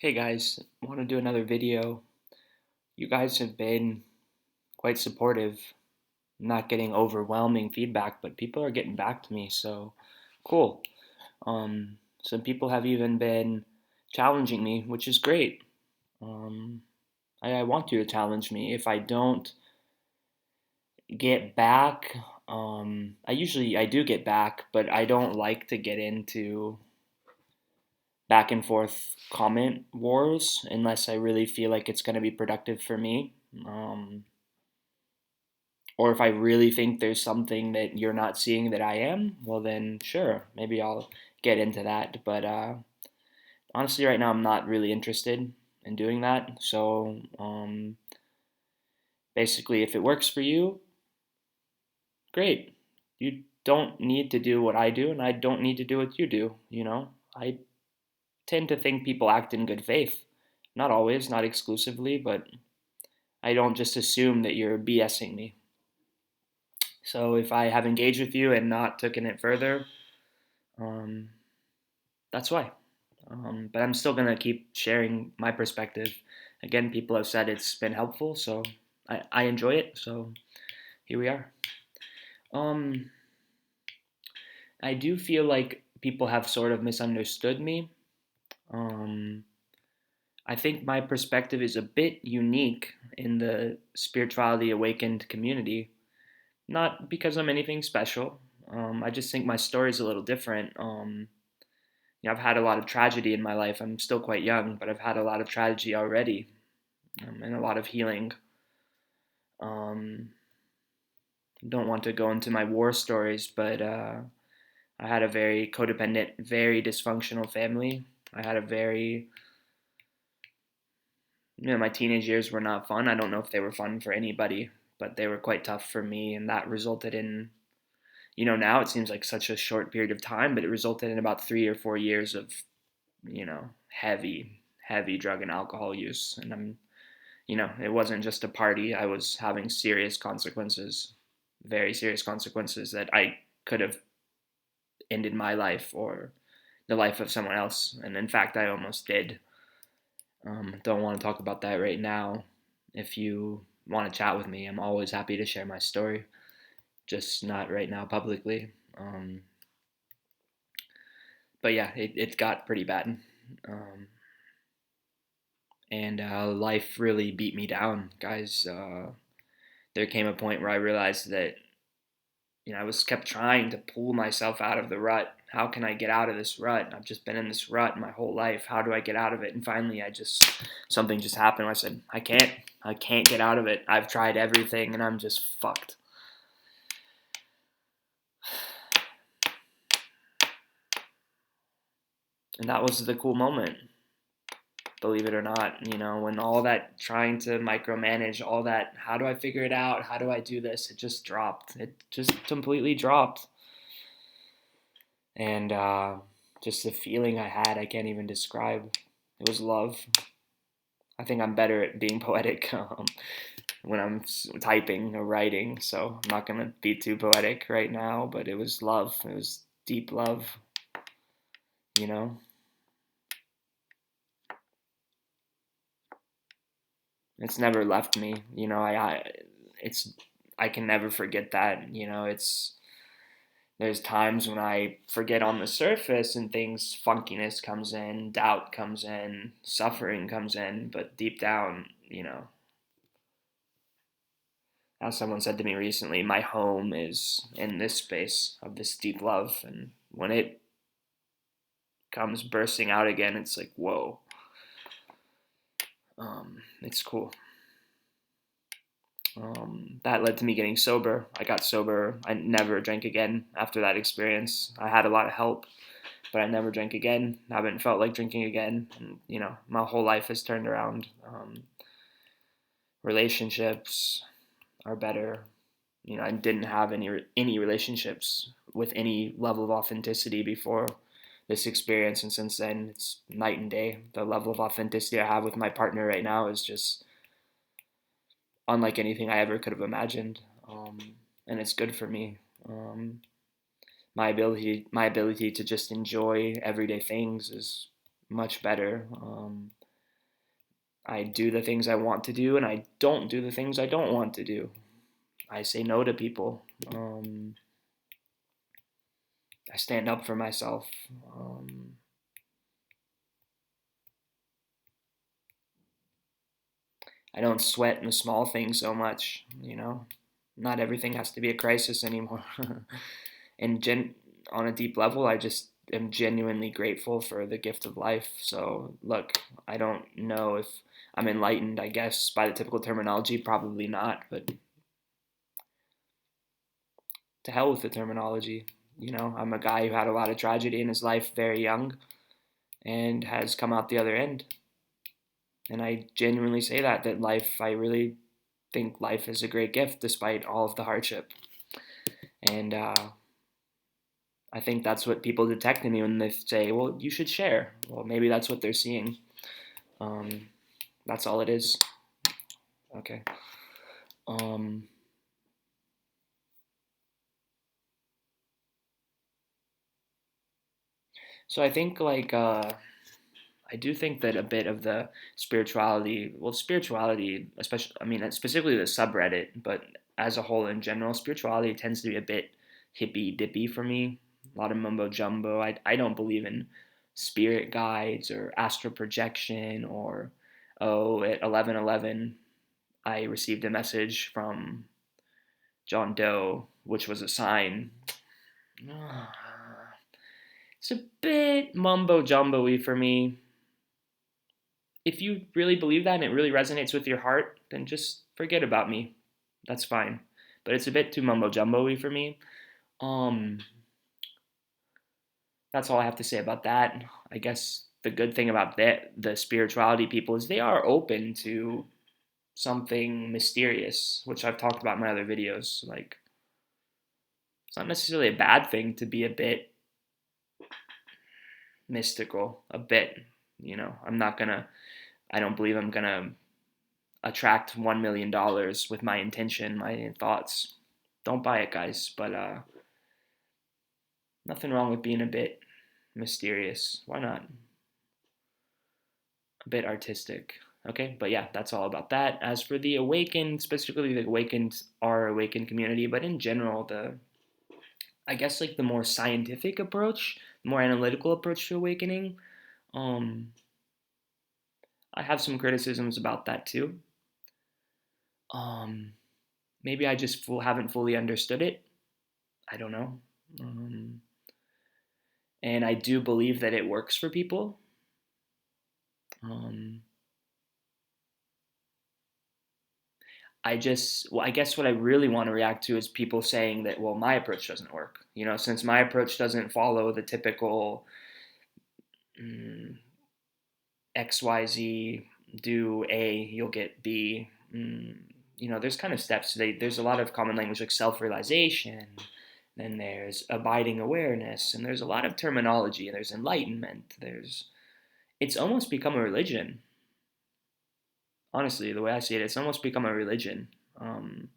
Hey guys, want to do another video. You guys have been quite supportive, not getting overwhelming feedback, but people are getting back to me, so cool. Some people have even been challenging me, which is great. Um, I want you to challenge me. If I don't get back, I do get back, but I don't like to get into back and forth comment wars unless I really feel like it's going to be productive for me. Um, or if I really think there's something that you're not seeing that I am, well, then sure, maybe I'll get into that. But honestly, right now, I'm not really interested in doing that. So basically, if it works for you, great. You don't need to do what I do, and I don't need to do what you do. I tend to think people act in good faith. Not always, not exclusively, but I don't just assume that you're BSing me. So if I have engaged with you and not taken it further, um, that's why. But I'm still gonna keep sharing my perspective. Again, people have said it's been helpful, so I enjoy it. So here we are. Um, I do feel like people have sort of misunderstood me. Um, I think my perspective is a bit unique in the spirituality awakened community. Not because I'm anything special. I just think my story is a little different. I've had a lot of tragedy in my life. I'm still quite young, but I've had a lot of tragedy already, and a lot of healing. Um, don't want to go into my war stories, but I had a very codependent, very dysfunctional family. I had a very, my teenage years were not fun. I don't know if they were fun for anybody, but they were quite tough for me, and that resulted in, now it seems like such a short period of time, but it resulted in about 3 or 4 years of, heavy, heavy drug and alcohol use. And it wasn't just a party. I was having serious consequences, very serious consequences that I could have ended my life or the life of someone else. And in fact, I almost did. Don't want to talk about that right now. If you want to chat with me, I'm always happy to share my story, just not right now publicly. But yeah, it got pretty bad. Um, and life really beat me down, guys. There came a point where I realized that I was kept trying to pull myself out of the rut. How can I get out of this rut? I've just been in this rut my whole life. How do I get out of it? And finally, something just happened. Where I said, I can't get out of it. I've tried everything, and I'm just fucked. And that was the cool moment, believe it or not. When all that trying to micromanage, all that, how do I figure it out? How do I do this? It just dropped. It just completely dropped. And just the feeling I had, I can't even describe. It was love. I think I'm better at being poetic when I'm typing or writing, so I'm not gonna be too poetic right now. But it was love. It was deep love. You know, it's never left me. It's I can never forget that. There's times when I forget on the surface and things, funkiness comes in, doubt comes in, suffering comes in, but deep down, as someone said to me recently, my home is in this space of this deep love. And when it comes bursting out again, it's like, whoa. It's cool. That led to me getting sober. I got sober. I never drank again after that experience. I had a lot of help, but I never drank again. I haven't felt like drinking again. And, my whole life has turned around. Relationships are better. I didn't have any relationships with any level of authenticity before this experience, and since then it's night and day. The level of authenticity I have with my partner right now is just unlike anything I ever could have imagined, and it's good for me. My ability to just enjoy everyday things is much better. I do the things I want to do, and I don't do the things I don't want to do. I say no to people. I stand up for myself. I don't sweat in the small things so much, you know. Not everything has to be a crisis anymore. and on a deep level, I just am genuinely grateful for the gift of life. So, look, I don't know if I'm enlightened, I guess, by the typical terminology, probably not, but to hell with the terminology. You know, I'm a guy who had a lot of tragedy in his life very young and has come out the other end. And I genuinely say that life, I really think life is a great gift despite all of the hardship. And I think that's what people detect in me when they say, well, you should share. Well, maybe that's what they're seeing. Um, that's all it is. Okay. So I think I do think that a bit of the spirituality, especially, I mean, specifically the subreddit, but as a whole in general, spirituality tends to be a bit hippy dippy for me. A lot of mumbo jumbo. I don't believe in spirit guides or astral projection or, oh, at 11:11, I received a message from John Doe, which was a sign. It's a bit mumbo jumbo-y for me. If you really believe that and it really resonates with your heart, then just forget about me. That's fine. But it's a bit too mumbo jumbo-y for me. Um, that's all I have to say about that. I guess the good thing about the spirituality people is they are open to something mysterious, which I've talked about in my other videos. Like, it's not necessarily a bad thing to be a bit mystical, a bit. You know, I don't believe I'm gonna attract $1 million with my intention, my thoughts. Don't buy it, guys. But nothing wrong with being a bit mysterious. Why not? A bit artistic. Okay, but yeah, that's all about that. As for the awakened, specifically the awakened, our awakened community, but in general, I guess like the more scientific approach, more analytical approach to awakening. Um, I have some criticisms about that too. Um, Maybe I just haven't fully understood it. I don't know. Um, and I do believe that it works for people. Um, I guess what I really want to react to is people saying that, well, my approach doesn't work. You know, since my approach doesn't follow the typical mm, XYZ, do A, you'll get B. You know, there's kind of steps. There's a lot of common language like self realization, then there's abiding awareness, and there's a lot of terminology, and there's enlightenment. It's almost become a religion. Honestly, the way I see it, it's almost become a religion. Um,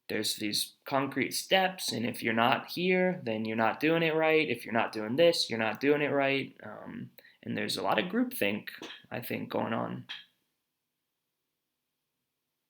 there's these concrete steps, and if you're not here, then you're not doing it right. If you're not doing this, you're not doing it right. And there's a lot of groupthink, I think, going on.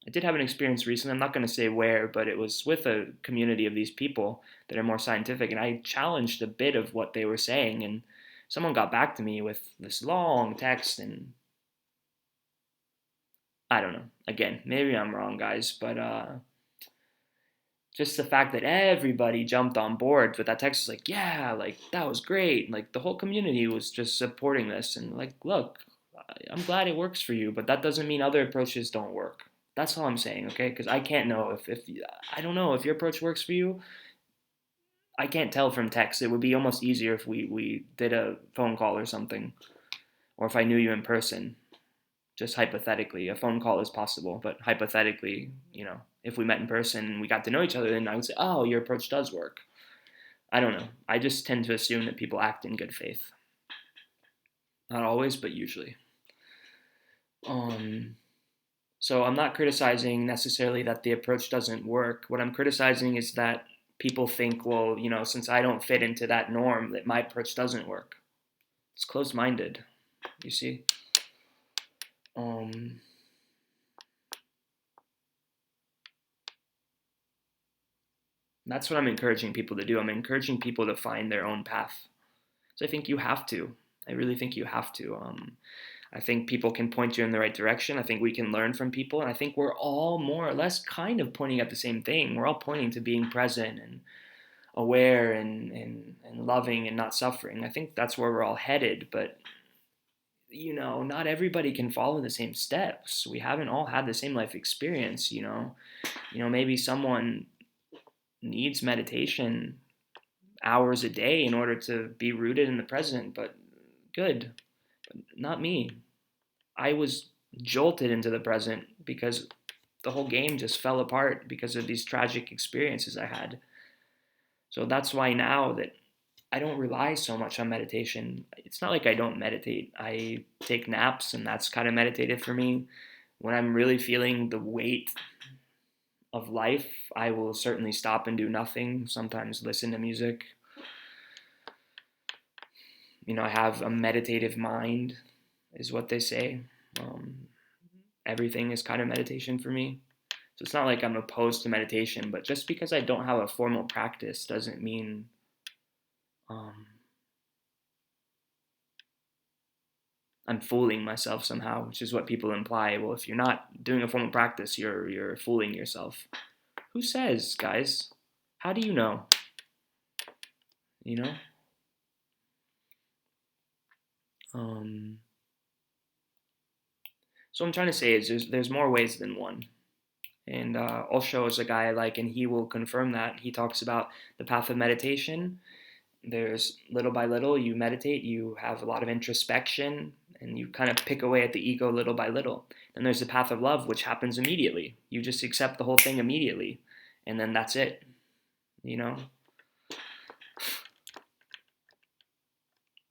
I did have an experience recently. I'm not going to say where, but it was with a community of these people that are more scientific, and I challenged a bit of what they were saying, and someone got back to me with this long text, and I don't know. Again, maybe I'm wrong, guys, but just the fact that everybody jumped on board with that text is like, yeah, like that was great. Like the whole community was just supporting this, and like, look, I'm glad it works for you, but that doesn't mean other approaches don't work. That's all I'm saying, okay? Because I can't know if I don't know if your approach works for you. I can't tell from text. It would be almost easier if we did a phone call or something, or if I knew you in person. Just hypothetically, a phone call is possible, but hypothetically, you know, if we met in person and we got to know each other, then I would say, oh, your approach does work. I don't know. I just tend to assume that people act in good faith. Not always, but usually. Um, so I'm not criticizing necessarily that the approach doesn't work. What I'm criticizing is that people think, well, you know, since I don't fit into that norm, that my approach doesn't work. It's closed minded, you see? Um, that's what I'm encouraging people to do. I'm encouraging people to find their own path. So I think you have to. I really think you have to. I think people can point you in the right direction. I think we can learn from people. And I think we're all more or less kind of pointing at the same thing. We're all pointing to being present and aware and loving and not suffering. I think that's where we're all headed. But, not everybody can follow the same steps. We haven't all had the same life experience. Maybe someone needs meditation hours a day in order to be rooted in the present, but good. But not me. I was jolted into the present because the whole game just fell apart because of these tragic experiences I had. So that's why now that I don't rely so much on meditation. It's not like I don't meditate. I take naps, and that's kind of meditative for me. When I'm really feeling the weight of life, I will certainly stop and do nothing, sometimes listen to music. I have a meditative mind, is what they say. Um, Everything is kind of meditation for me. So it's not like I'm opposed to meditation, but just because I don't have a formal practice doesn't mean um, I'm fooling myself somehow, which is what people imply. Well, if you're not doing a formal practice, you're fooling yourself. Who says, guys? How do you know? You know. Um, so what I'm trying to say is there's more ways than one. And Osho is a guy I like, and he will confirm that. He talks about the path of meditation. There's little by little, you meditate, you have a lot of introspection, and you kind of pick away at the ego little by little. Then there's the path of love, which happens immediately. You just accept the whole thing immediately, and then that's it. You know,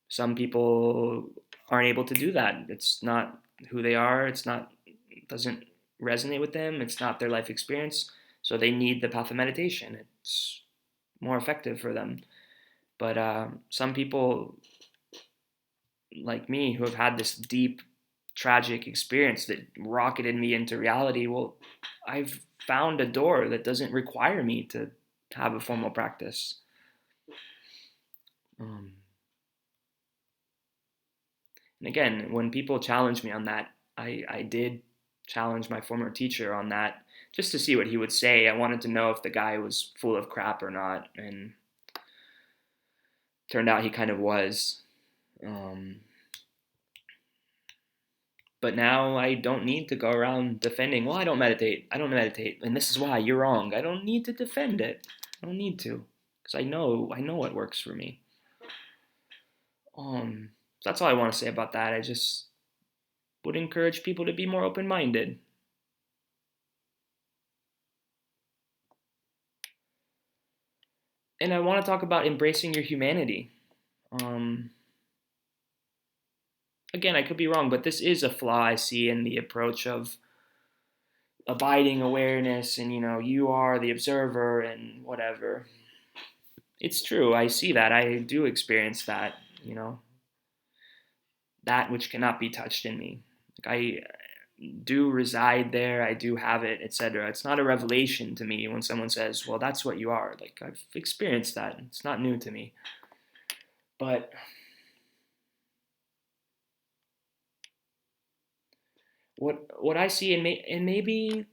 some people aren't able to do that. It's not who they are. It doesn't resonate with them. It's not their life experience. So they need the path of meditation. It's more effective for them. But some people like me who have had this deep, tragic experience that rocketed me into reality, well, I've found a door that doesn't require me to have a formal practice. Um, and again, when people challenge me on that, I did challenge my former teacher on that just to see what he would say. I wanted to know if the guy was full of crap or not, and turned out he kind of was. Um, but now I don't need to go around defending, well, I don't meditate. I don't meditate. And this is why you're wrong. I don't need to defend it. I don't need to. Because I know what works for me. So that's all I want to say about that. I just would encourage people to be more open minded. And I want to talk about embracing your humanity. Um, Again, I could be wrong, but this is a flaw I see in the approach of abiding awareness and you are the observer and whatever. It's true. I see that. I do experience that, you know, that which cannot be touched in me. Like I do reside there, I do have it, etc. It's not a revelation to me when someone says, "Well, that's what you are." Like I've experienced that. It's not new to me. But what I see and maybe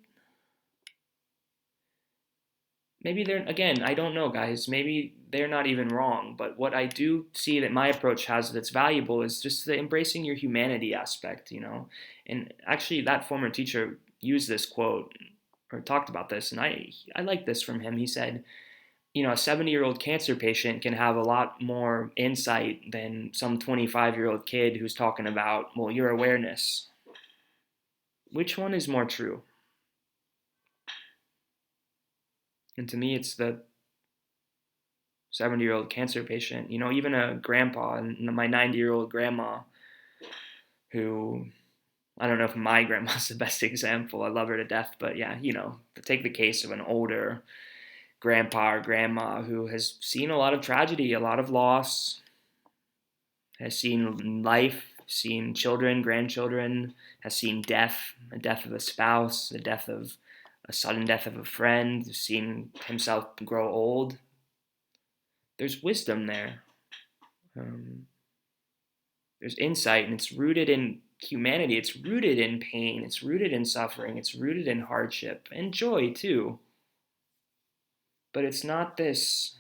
they're, again, I don't know, guys, maybe they're not even wrong, but what I do see that my approach has that's valuable is just the embracing your humanity aspect. And actually that former teacher used this quote or talked about this, and I like this from him. He said, a 70-year-old cancer patient can have a lot more insight than some 25-year-old kid who's talking about, well, your awareness. Which one is more true? And to me, it's the 70-year-old cancer patient. Even a grandpa and my 90-year-old grandma, who, I don't know if my grandma's the best example. I love her to death, but yeah, to take the case of an older grandpa or grandma who has seen a lot of tragedy, a lot of loss, has seen life seen children, grandchildren, has seen death, the death of a spouse, the death of a sudden death of a friend, seen himself grow old. There's wisdom there. Um, there's insight, and it's rooted in humanity. It's rooted in pain. It's rooted in suffering. It's rooted in hardship and joy too. But it's not this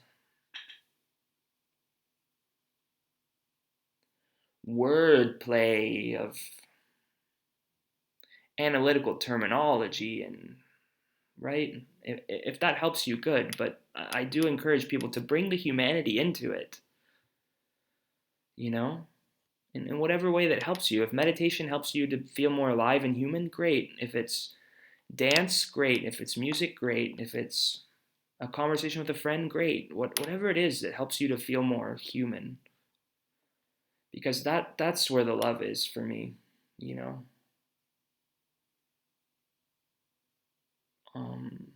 wordplay of analytical terminology and right. If that helps you, good. But I do encourage people to bring the humanity into it. You know, in whatever way that helps you. If meditation helps you to feel more alive and human, great. If it's dance, great. If it's music, great. If it's a conversation with a friend, great. Whatever it is that helps you to feel more human, because that's where the love is for me. You know, um,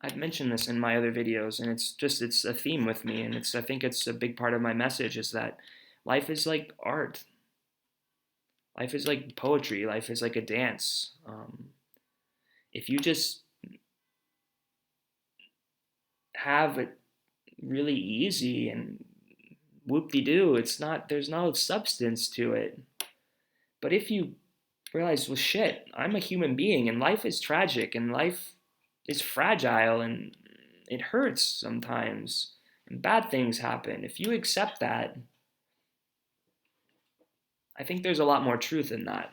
I've mentioned this in my other videos, and it's a theme with me, and I think it's a big part of my message is that life is like art. Life is like poetry. Life is like a dance. If you just have it really easy and whoop-de-doo, there's no substance to it. But if you realize, well, shit, I'm a human being and life is tragic and life is fragile and it hurts sometimes and bad things happen. If you accept that, I think there's a lot more truth in that.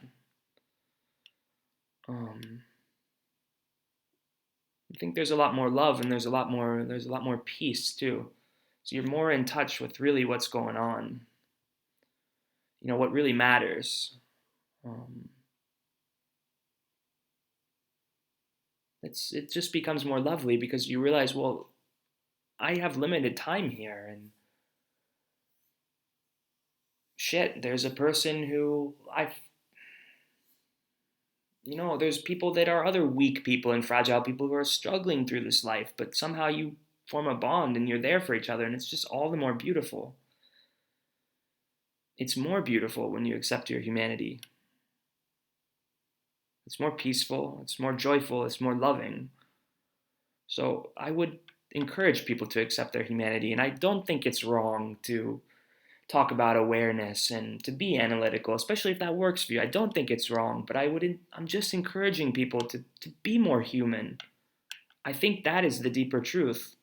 Um, I think there's a lot more love and there's a lot more peace too. So you're more in touch with really what's going on. You know what really matters. Um, it just becomes more lovely because you realize, well, I have limited time here, and shit, there's a person who there's people that are other weak people and fragile people who are struggling through this life, but somehow you form a bond and you're there for each other, and it's just all the more beautiful. It's more beautiful when you accept your humanity. It's more peaceful, it's more joyful, it's more loving. So I would encourage people to accept their humanity, and I don't think it's wrong to talk about awareness and to be analytical, especially if that works for you. I don't think it's wrong, but I'm just encouraging people to be more human. I think that is the deeper truth.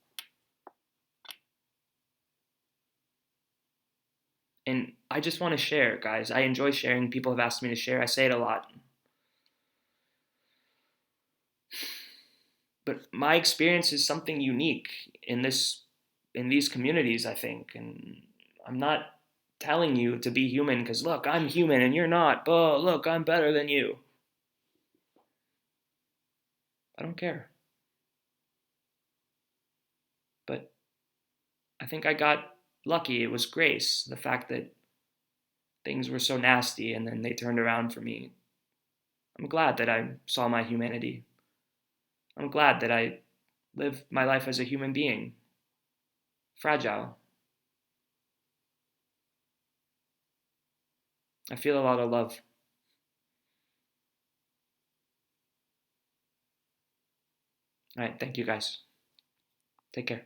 And I just want to share, guys. I enjoy sharing. People have asked me to share. I say it a lot. But my experience is something unique in these communities, I think. And I'm not telling you to be human because look, I'm human and you're not. But look, I'm better than you. I don't care. But I think I got lucky. It was grace. The fact that things were so nasty and then they turned around for me. I'm glad that I saw my humanity. I'm glad that I live my life as a human being. Fragile. I feel a lot of love. All right, thank you guys. Take care.